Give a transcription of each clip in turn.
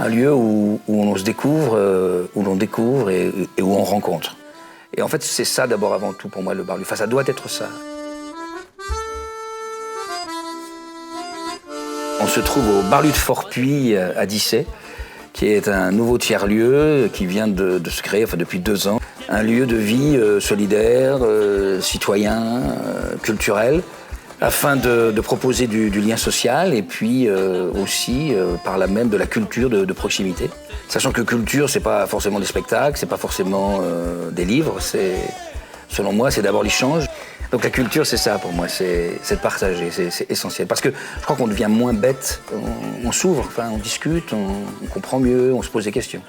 Un lieu où on se découvre, où l'on découvre et où on rencontre. Et en fait, c'est ça d'abord avant tout pour moi le Bar-Lieu. Enfin, ça doit être ça. On se trouve au Bar-Lieu de Forpuy à Dissay, qui est un nouveau tiers-lieu qui vient de se créer depuis 2 ans. Un lieu de vie solidaire, citoyen, culturel, afin de proposer du lien social et puis aussi par là même de la culture de proximité. Sachant que culture, c'est pas forcément des spectacles, c'est pas forcément des livres, selon moi, c'est d'abord l'échange. Donc la culture, c'est ça pour moi, c'est de partager, c'est essentiel. Parce que je crois qu'on devient moins bête, on s'ouvre, enfin, on discute, on comprend mieux, on se pose des questions.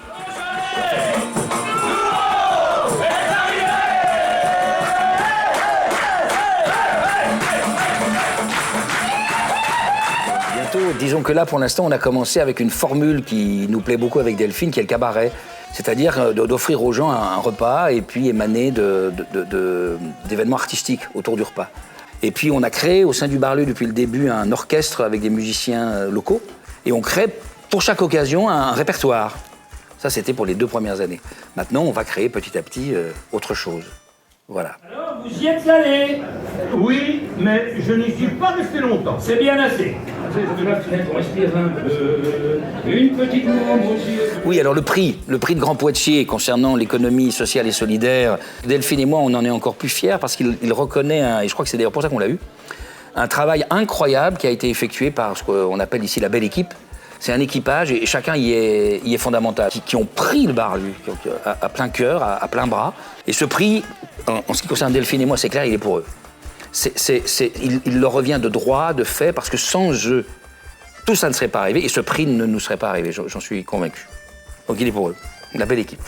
Disons que là, pour l'instant, on a commencé avec une formule qui nous plaît beaucoup avec Delphine, qui est le cabaret. C'est-à-dire d'offrir aux gens un repas et puis émaner d'événements artistiques autour du repas. Et puis on a créé au sein du Bar-Lieu depuis le début un orchestre avec des musiciens locaux. Et on crée pour chaque occasion un répertoire. Ça, c'était pour les 2 premières années. Maintenant, on va créer petit à petit autre chose. Voilà. Alors, vous y êtes allé? Oui, mais je n'y suis pas resté longtemps. C'est bien assez. On respire un peu. Une petite bombe aussi. Oui, alors le prix de Grand Poitiers concernant l'économie sociale et solidaire, Delphine et moi, on en est encore plus fiers parce qu'il reconnaît, et je crois que c'est d'ailleurs pour ça qu'on l'a eu, un travail incroyable qui a été effectué par ce qu'on appelle ici la belle équipe. C'est un équipage et chacun y est fondamental, qui ont pris le Bar-Lieu à plein cœur, à plein bras. Et ce prix, en ce qui concerne Delphine et moi, c'est clair, il est pour eux. Il leur revient de droit, de fait, parce que sans eux, tout ça ne serait pas arrivé et ce prix ne nous serait pas arrivé, j'en suis convaincu. Donc il est pour eux, la belle équipe.